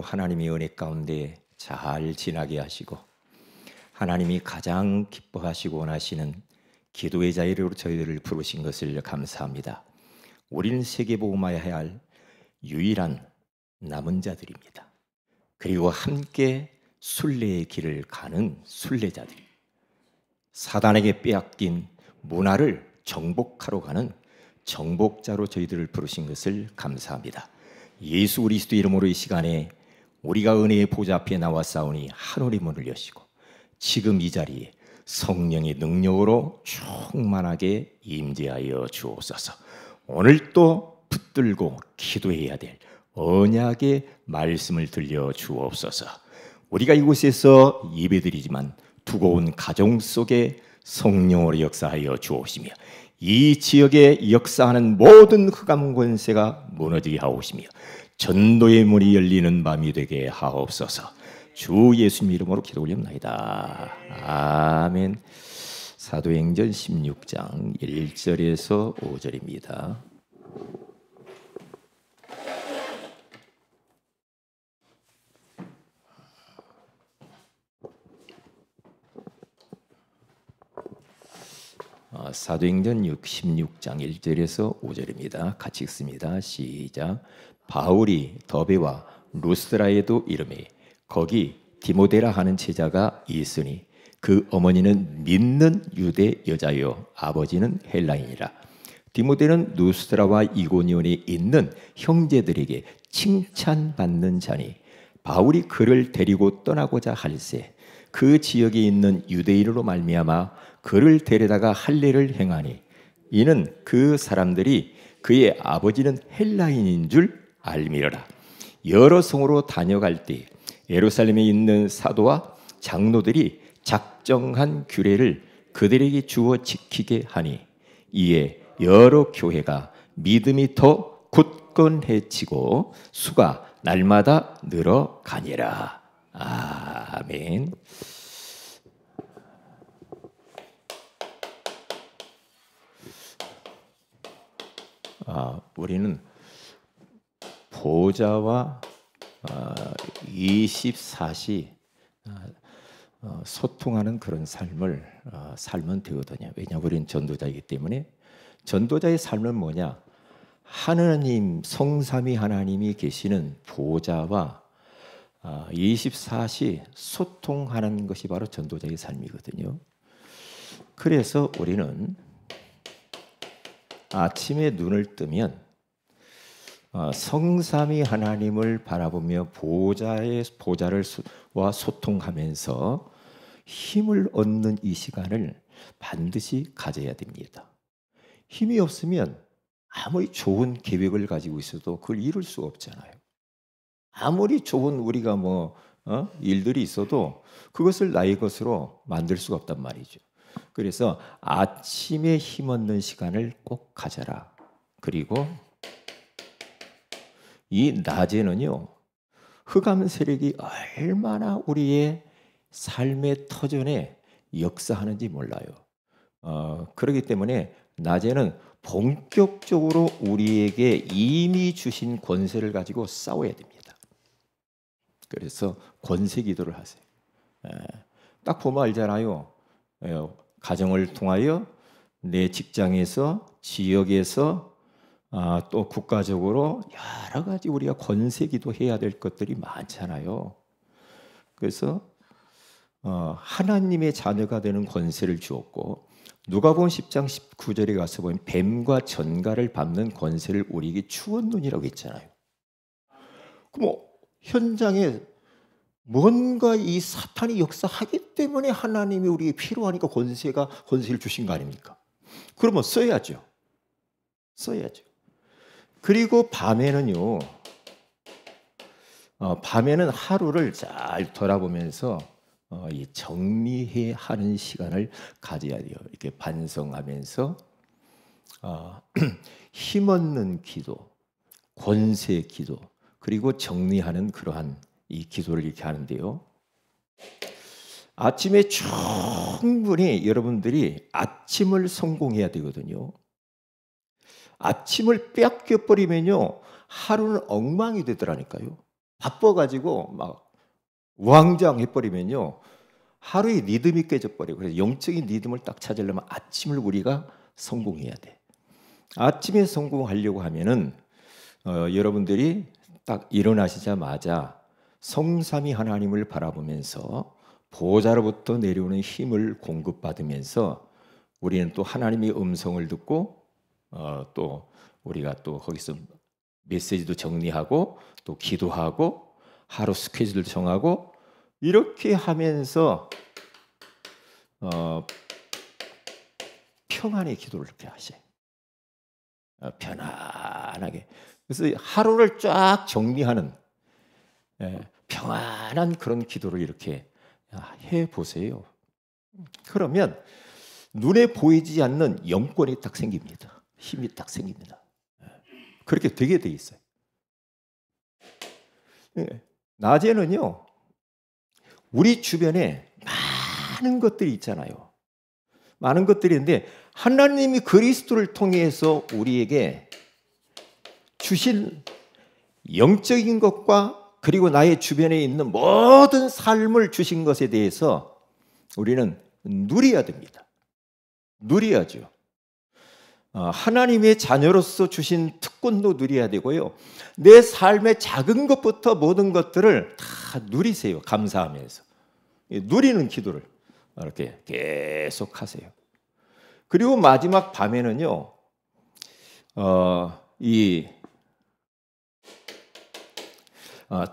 하나님의 은혜 가운데 잘 지나게 하시고 하나님이 가장 기뻐하시고 원하시는 기도의 자리로 저희들을 부르신 것을 감사합니다. 우리는 세계복음화해야 할 유일한 남은 자들입니다. 그리고 함께 순례의 길을 가는 순례자들, 사단에게 빼앗긴 문화를 정복하러 가는 정복자로 저희들을 부르신 것을 감사합니다. 예수 그리스도 이름으로 이 시간에 우리가 은혜의 보좌 앞에 나와 싸우니 하늘의 문을 여시고 지금 이 자리에 성령의 능력으로 충만하게 임재하여 주옵소서. 오늘 또 붙들고 기도해야 될 언약의 말씀을 들려 주옵소서. 우리가 이곳에서 예배드리지만 두고 온 가정 속에 성령으로 역사하여 주옵시며 이 지역에 역사하는 모든 흑암 권세가 무너지게 하옵시며 전도의 문이 열리는 밤이 되게 하옵소서. 주 예수님 이름으로 기도 올립니다. 아멘. 사도행전 16장 1절에서 5절입니다. 사도행전 16장 1절에서 5절입니다. 같이 읽습니다. 시작. 바울이 더베와 루스드라에도 이르매 거기 디모데라 하는 제자가 있으니 그 어머니는 믿는 유대 여자요 아버지는 헬라인이라. 디모데는 루스드라와 이고니온에 있는 형제들에게 칭찬받는 자니 바울이 그를 데리고 떠나고자 할새 그 지역에 있는 유대인으로 말미암아 그를 데려다가 할례를 행하니 이는 그 사람들이 그의 아버지는 헬라인인 줄 알미러라. 여러 성으로 다녀갈 때 예루살렘에 있는 사도와 장로들이 작정한 규례를 그들에게 주어 지키게 하니 이에 여러 교회가 믿음이 더 굳건해지고 수가 날마다 늘어가니라. 아멘. 우리는 보좌와 24시 소통하는 그런 삶을 살면 되거든요. 왜냐하면 우리는 전도자이기 때문에. 전도자의 삶은 뭐냐? 하느님, 성삼위 하나님이 계시는 보좌와 24시 소통하는 것이 바로 전도자의 삶이거든요. 그래서 우리는 아침에 눈을 뜨면 성삼위 하나님을 바라보며 보좌와 소통하면서 힘을 얻는 이 시간을 반드시 가져야 됩니다. 힘이 없으면 아무리 좋은 계획을 가지고 있어도 그걸 이룰 수 없잖아요. 아무리 좋은 우리가 일들이 있어도 그것을 나의 것으로 만들 수가 없단 말이죠. 그래서 아침에 힘 얻는 시간을 꼭 가져라. 그리고 이 낮에는요, 흑암 세력이 얼마나 우리의 삶의 터전에 역사하는지 몰라요. 그렇기 때문에 낮에는 본격적으로 우리에게 이미 주신 권세를 가지고 싸워야 됩니다. 그래서 권세 기도를 하세요. 딱 보면 알잖아요. 가정을 통하여 내 직장에서, 지역에서, 또 국가적으로 여러 가지 우리가 권세 기도해야 될 것들이 많잖아요. 그래서 하나님의 자녀가 되는 권세를 주었고, 누가복음 10장 19절에 가서 보면 뱀과 전갈을 밟는 권세를 우리에게 주었느니라고 했잖아요. 그럼 현장에 뭔가 이 사탄이 역사하기 때문에 하나님이 우리에게 필요하니까 권세를 주신 거 아닙니까? 그러면 써야죠. 그리고 밤에는요, 밤에는 하루를 잘 돌아보면서 이 정리해 하는 시간을 가져야 돼요. 이렇게 반성하면서 힘없는 기도, 권세 기도, 그리고 정리하는 그러한 이 기도를 이렇게 하는데요. 아침에 충분히 여러분들이 아침을 성공해야 되거든요. 아침을 빼앗겨 버리면요, 하루는 엉망이 되더라니까요. 바빠가지고 막 우왕좌왕 해버리면요, 하루의 리듬이 깨져버려요. 그래서 영적인 리듬을 딱 찾으려면 아침을 우리가 성공해야 돼. 아침에 성공하려고 하면은 여러분들이 딱 일어나시자마자 성삼위 하나님을 바라보면서 보좌로부터 내려오는 힘을 공급받으면서 우리는 또 하나님의 음성을 듣고 또 우리가 또 거기서 메시지도 정리하고 또 기도하고 하루 스케줄도 정하고 이렇게 하면서 평안의 기도를 이렇게 하셔요. 편안하게. 그래서 하루를 쫙 정리하는 평안한 그런 기도를 이렇게 해보세요. 그러면 눈에 보이지 않는 영권이 딱 생깁니다. 힘이 딱 생깁니다. 그렇게 되게 돼 있어요. 낮에는요, 우리 주변에 많은 것들이 있잖아요. 많은 것들이 있는데 하나님이 그리스도를 통해서 우리에게 주신 영적인 것과 그리고 나의 주변에 있는 모든 삶을 주신 것에 대해서 우리는 누려야 됩니다. 누려야죠. 하나님의 자녀로서 주신 특권도 누려야 되고요. 내 삶의 작은 것부터 모든 것들을 다 누리세요. 감사하면서. 누리는 기도를 이렇게 계속 하세요. 그리고 마지막 밤에는요,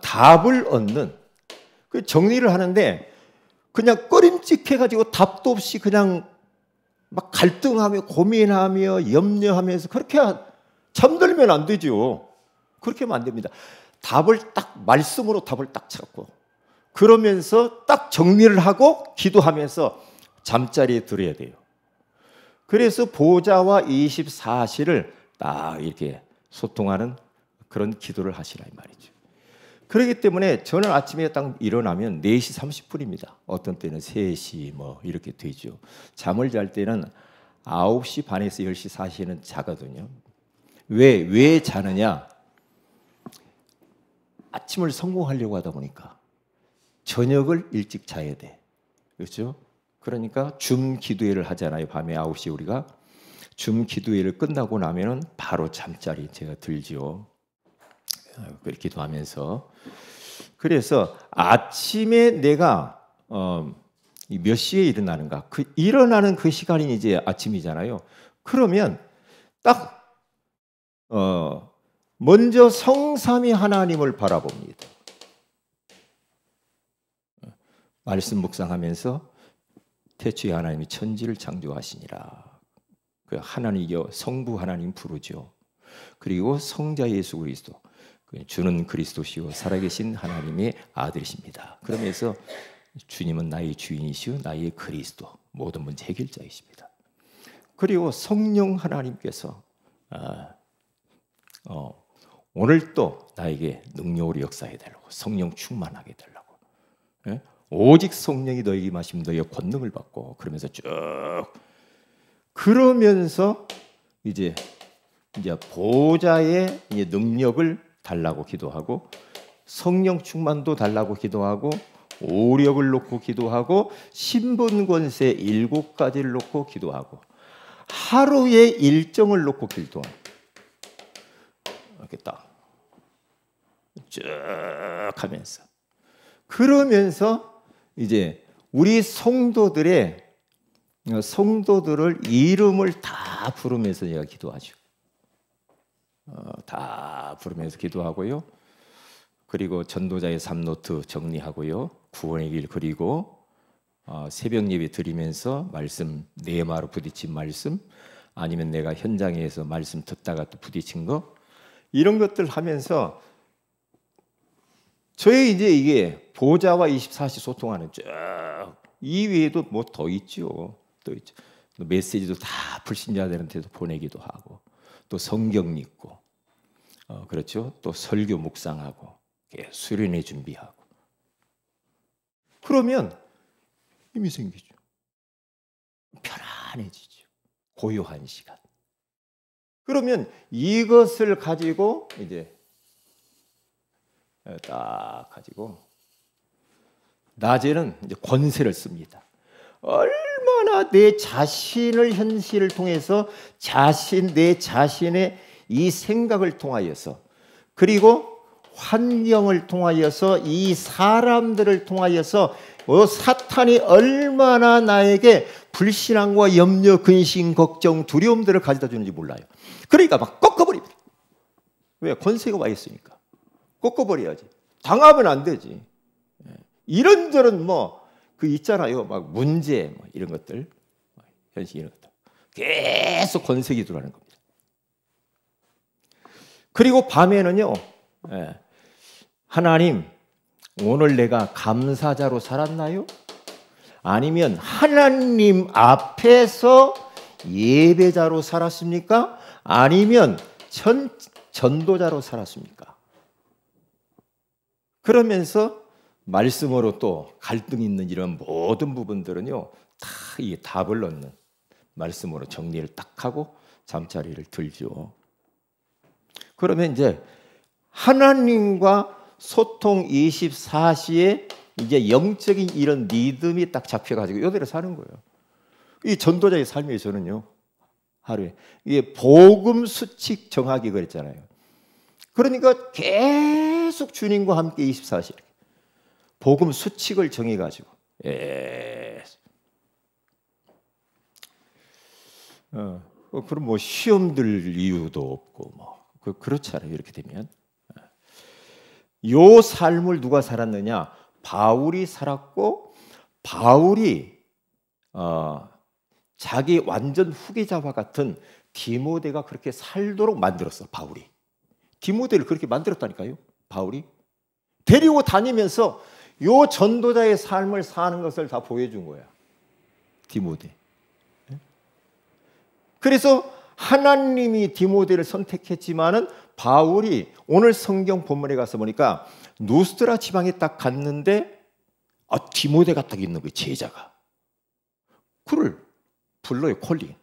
답을 얻는 그 정리를 하는데 그냥 꺼림칙해가지고 답도 없이 그냥 막 갈등하며 고민하며 염려하면서 그렇게 잠들면 안 되죠. 그렇게 하면 안 됩니다. 답을 딱 말씀으로 답을 딱 찾고 그러면서 딱 정리를 하고 기도하면서 잠자리에 들어야 돼요. 그래서 보좌와 24시를 딱 이렇게 소통하는 그런 기도를 하시라 이 말이죠. 그렇기 때문에 저는 아침에 딱 일어나면 4시 30분입니다. 어떤 때는 3시 뭐 이렇게 되죠. 잠을 잘 때는 9시 반에서 10시 4시에는 자거든요. 왜 자느냐? 아침을 성공하려고 하다 보니까 저녁을 일찍 자야 돼. 그렇죠? 그러니까 줌 기도회를 하잖아요. 밤에 9시 우리가 줌 기도회를 끝나고 나면은 바로 잠자리 제가 들지요. 기도하면서. 그래서 아침에 내가 몇 시에 일어나는가? 일어나는 그 시간이 이제 아침이잖아요. 그러면 딱 먼저 성삼위 하나님을 바라봅니다. 말씀 묵상하면서 태초에 하나님이 천지를 창조하시니라. 그 하나님이여 성부 하나님 부르죠. 그리고 성자 예수 그리스도 주는 그리스도시요 살아계신 하나님의 아들이십니다. 그러면서 주님은 나의 주인이시요 나의 그리스도 모든 문제 해결자이십니다. 그리고 성령 하나님께서 오늘 또 나에게 능력으로 역사해 달라고 성령 충만하게 달라고 오직 성령이 너에게 임하시면 너의 권능을 받고 그러면서 쭉 그러면서 이제 보좌의 능력을 달라고 기도하고 성령 충만도 달라고 기도하고 오력을 놓고 기도하고 신분 권세 7가지를 놓고 기도하고 하루의 일정을 놓고 기도하고 이렇게 딱 쭉 하면서 그러면서 이제 우리 성도들을 이름을 다 부르면서 제가 기도하죠. 다 부르면서 기도하고요. 그리고 전도자의 3노트 정리하고요. 구원의 길 그리고 새벽 예배 드리면서 말씀 네마로 부딪힌 말씀 아니면 내가 현장에서 말씀 듣다가 또 부딪힌 거 이런 것들 하면서 저희 이제 이게 보좌와 24시 소통하는 이 외에도 뭐 더 있죠. 또 있죠. 메시지도 다 불신자들한테도 보내기도 하고 또 성경 읽고 그렇죠. 또 설교 묵상하고 수련회 준비하고 그러면 힘이 생기죠. 편안해지죠. 고요한 시간. 그러면 이것을 가지고 이제 딱 가지고 낮에는 이제 권세를 씁니다. 얼마나 내 자신을 현실을 통해서 내 자신의 이 생각을 통하여서 그리고 환경을 통하여서 이 사람들을 통하여서 사탄이 얼마나 나에게 불신앙과 염려, 근심, 걱정, 두려움들을 가져다 주는지 몰라요. 그러니까 막 꺾어버립니다. 왜? 권세가 와 있으니까. 꺾어버려야지. 당하면 안 되지. 이런저런 그 있잖아요. 막 문제 이런 것들, 현실 이런 것들 계속 권세 기도를 하는 겁니다. 그리고 밤에는요, 하나님, 오늘 내가 감사자로 살았나요? 아니면 하나님 앞에서 예배자로 살았습니까? 아니면 전도자로 살았습니까? 그러면서 말씀으로 또 갈등 있는 이런 모든 부분들은요, 다 이 답을 얻는 말씀으로 정리를 딱 하고 잠자리를 들죠. 그러면 이제 하나님과 소통 24시에 이제 영적인 이런 믿음이 딱 잡혀가지고 이대로 사는 거예요. 이 전도자의 삶에서는요, 하루에 이게 복음 수칙 정하기 그랬잖아요. 그러니까 계속 주님과 함께 24시 복음 수칙을 정해가지고 그럼 시험 들 이유도 없고 그렇잖아요. 이렇게 되면 요 삶을 누가 살았느냐? 바울이 살았고, 바울이 자기 완전 후계자와 같은 디모데가 그렇게 살도록 만들었어. 바울이 디모데를 그렇게 만들었다니까요. 바울이 데리고 다니면서 요 전도자의 삶을 사는 것을 다 보여준 거야, 디모데. 그래서 하나님이 디모데를 선택했지만은 바울이 오늘 성경 본문에 가서 보니까 누스트라 지방에 딱 갔는데 디모데가 딱 있는 거예요. 제자가. 그를 불러요. 콜링.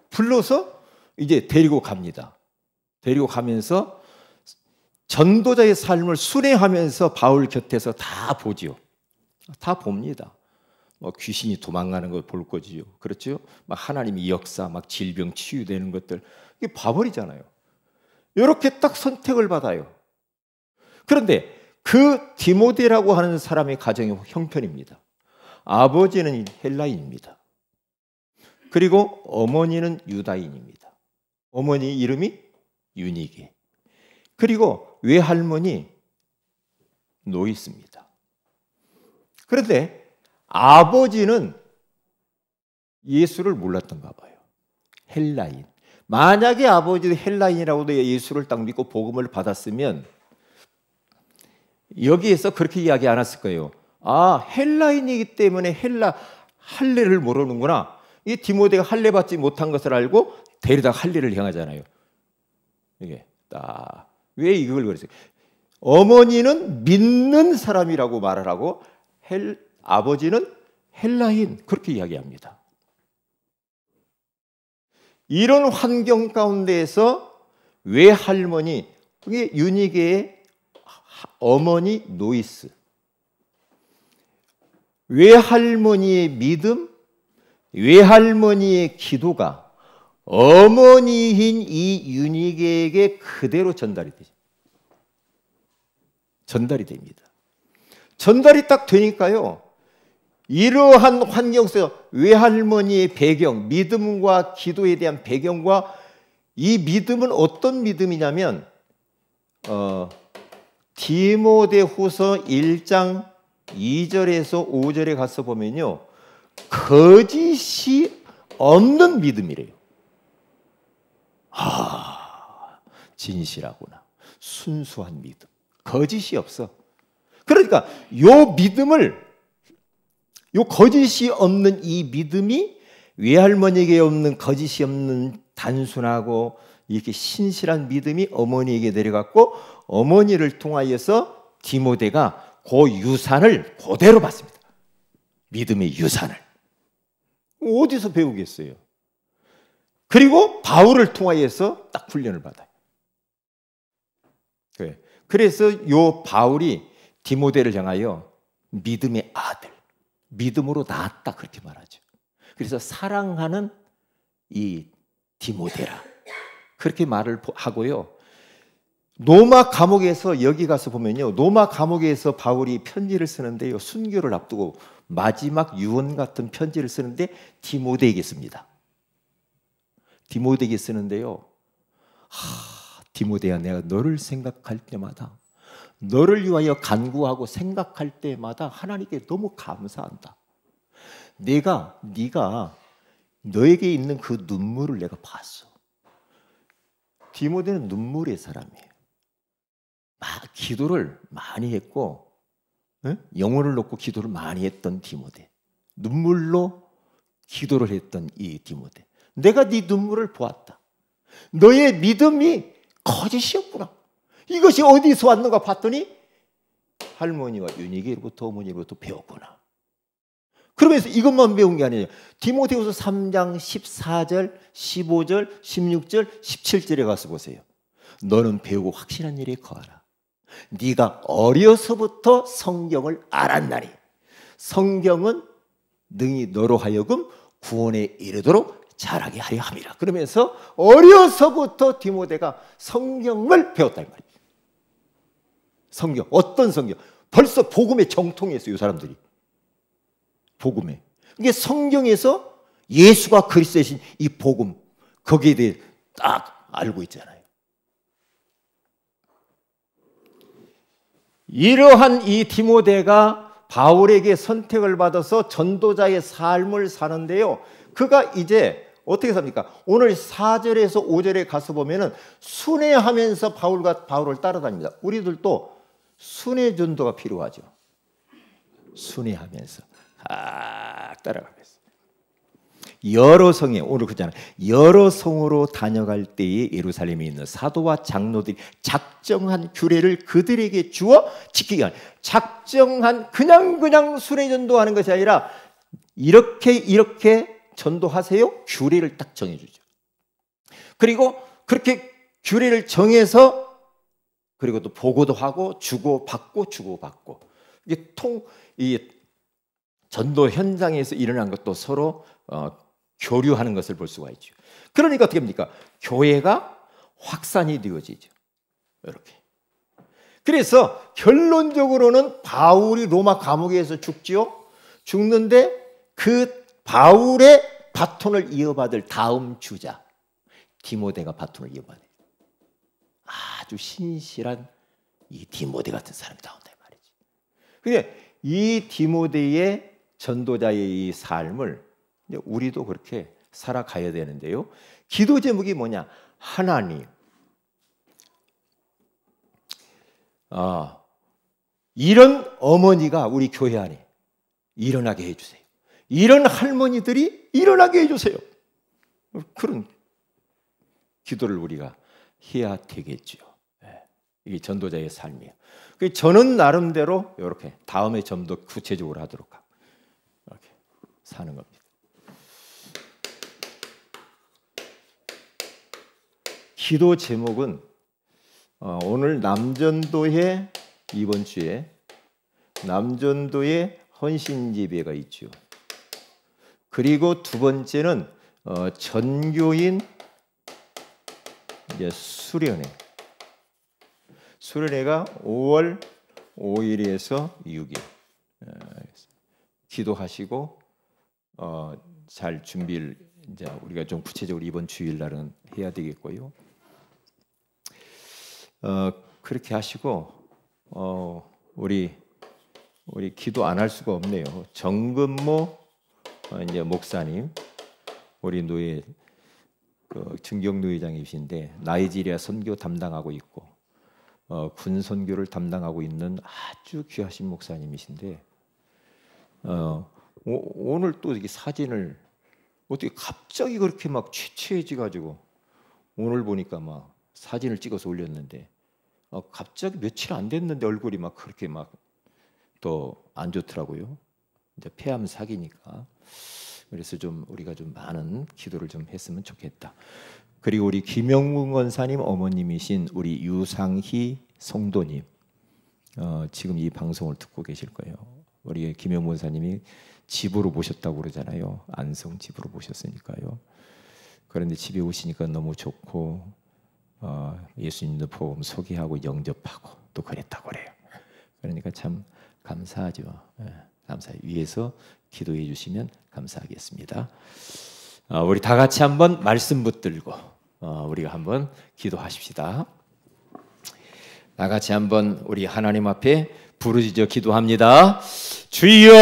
불러서 이제 데리고 갑니다. 데리고 가면서 전도자의 삶을 순회하면서 바울 곁에서 다 보지요. 다 봅니다. 귀신이 도망가는 걸 볼 거지요. 그렇죠? 막 하나님의 역사, 막 질병 치유되는 것들 이게 봐버리잖아요. 이렇게 딱 선택을 받아요. 그런데 그 디모데라고 하는 사람의 가정이 형편입니다. 아버지는 헬라인입니다. 그리고 어머니는 유다인입니다. 어머니 이름이 유니게. 그리고 외할머니 노이스입니다. 그런데 아버지는 예수를 몰랐던가 봐요. 헬라인. 만약에 아버지도 헬라인이라고도 예수를 딱 믿고 복음을 받았으면 여기에서 그렇게 이야기 안 했을 거예요. 헬라인이기 때문에 할례를 모르는구나. 이 디모데가 할례 받지 못한 것을 알고 데리다 할례를 향하잖아요. 이게 딱 왜 이걸 그랬어요? 어머니는 믿는 사람이라고 말을 하고 아버지는 헬라인, 그렇게 이야기합니다. 이런 환경 가운데에서 외할머니, 그게 유니게의 어머니 노이스, 외할머니의 믿음, 외할머니의 기도가 어머니인 이 유니게에게 그대로 전달이 되죠. 전달이 됩니다. 전달이 딱 되니까요, 이러한 환경 속에서 외할머니의 배경, 믿음과 기도에 대한 배경과 이 믿음은 어떤 믿음이냐면 디모데후서 1장 2절에서 5절에 가서 보면요, 거짓이 없는 믿음이래요. 진실하구나. 순수한 믿음. 거짓이 없어. 그러니까 요 믿음을, 요 거짓이 없는 이 믿음이 외할머니에게 없는 거짓이 없는 단순하고 이렇게 신실한 믿음이 어머니에게 내려갔고, 어머니를 통하여서 디모데가 그 유산을 그대로 받습니다. 믿음의 유산을. 어디서 배우겠어요? 그리고 바울을 통하여서 딱 훈련을 받아요. 그래서 요 바울이 디모데를 향하여 믿음의 아들, 믿음으로 낳았다 그렇게 말하죠. 그래서 사랑하는 이 디모데라 그렇게 말을 하고요. 로마 감옥에서 여기 가서 보면요, 로마 감옥에서 바울이 편지를 쓰는데요, 순교를 앞두고 마지막 유언 같은 편지를 쓰는데 디모데에게 씁니다. 디모데에게 쓰는데요, 디모데야, 내가 너를 생각할 때마다, 너를 위하여 간구하고 생각할 때마다 하나님께 너무 감사한다. 네가 너에게 있는 그 눈물을 내가 봤어. 디모데는 눈물의 사람이에요. 기도를 많이 했고, 영혼을 놓고 기도를 많이 했던 디모데, 눈물로 기도를 했던 이 디모데, 내가 네 눈물을 보았다. 너의 믿음이 거짓이었구나. 이것이 어디서 왔는가 봤더니 할머니와 윤희계로부터 어머니로부터 배웠구나. 그러면서 이것만 배운 게 아니에요. 디모데후서 3장 14절, 15절, 16절, 17절에 가서 보세요. 너는 배우고 확신한 일에 거하라. 네가 어려서부터 성경을 알았나니 성경은 능히 너로 하여금 구원에 이르도록 잘하게 하려 함이라. 그러면서 어려서부터 디모데가 성경을 배웠다 이 말이에요. 성경, 어떤 성경? 벌써 복음에 정통했어요, 이 사람들이. 복음에. 이게 성경에서 예수가 그리스도이신 이 복음, 거기에 대해 딱 알고 있잖아요. 이러한 이 디모데가 바울에게 선택을 받아서 전도자의 삶을 사는데요, 그가 이제 어떻게 삽니까? 오늘 4절에서 5절에 가서 보면은 순회하면서 바울을 따라다닙니다. 우리들도 순회 전도가 필요하죠. 순회하면서 따라가면서 여러 성에, 오늘 그잖아요, 여러 성으로 다녀갈 때에 예루살렘에 있는 사도와 장로들이 작정한 규례를 그들에게 주어 지키게 하는, 작정한 그냥 순회 전도하는 것이 아니라 이렇게 전도하세요, 규례를 딱 정해주죠. 그리고 그렇게 규례를 정해서 그리고 또 보고도 하고 주고받고 이게 이 전도 현장에서 일어난 것도 서로 교류하는 것을 볼 수가 있죠. 그러니까 어떻게 합니까? 교회가 확산이 되어지죠. 이렇게. 그래서 결론적으로는 바울이 로마 감옥에서 죽지요. 죽는데 그 바울의 바톤을 이어받을 다음 주자 디모데가 바톤을 이어받아요. 아주 신실한 이 디모데 같은 사람이 나온다 말이지. 근데 이 디모데의 전도자의 이 삶을 우리도 그렇게 살아가야 되는데요. 기도 제목이 뭐냐? 하나님, 이런 어머니가 우리 교회 안에 일어나게 해주세요. 이런 할머니들이 일어나게 해주세요. 그런 기도를 우리가 해야 되겠죠. 이게 전도자의 삶이에요. 저는 나름대로 이렇게 다음에 좀 더 구체적으로 하도록 하고 이렇게 사는 겁니다. 기도 제목은 오늘 남전도회 이번 주에 남전도의 헌신예배가 있죠. 그리고 두 번째는 전교인 이제 수련회가 5월 5일에서 6일 기도하시고 잘 준비를 이제 우리가 좀 구체적으로 이번 주일날은 해야 되겠고요. 그렇게 하시고 우리 기도 안 할 수가 없네요. 정근모 이제 목사님, 우리 노예 증경노 회장이신데 나이지리아 선교 담당하고 있고 군 선교를 담당하고 있는 아주 귀하신 목사님이신데 오늘 또 이렇게 사진을 어떻게 갑자기 그렇게 막 취해지 가지고 오늘 보니까 막 사진을 찍어서 올렸는데 갑자기 며칠 안 됐는데 얼굴이 막 그렇게 막 더 안 좋더라고요. 이제 폐암 사기니까. 그래서 좀 우리가 좀 많은 기도를 좀 했으면 좋겠다. 그리고 우리 김영문 권사님 어머님이신 우리 유상희 성도님, 지금 이 방송을 듣고 계실 거예요. 우리 김영 목사님이 집으로 모셨다고 그러잖아요. 안성 집으로 모셨으니까요. 그런데 집에 오시니까 너무 좋고 예수님도 복음 소개하고 영접하고 또 그랬다고 그래요. 그러니까 참 감사하죠. 감사해요. 위에서 기도해 주시면 감사하겠습니다. 우리 다 같이 한번 말씀 붙들고 우리가 한번 기도하십시다. 다 같이 한번 우리 하나님 앞에 부르짖어 기도합니다. 주여!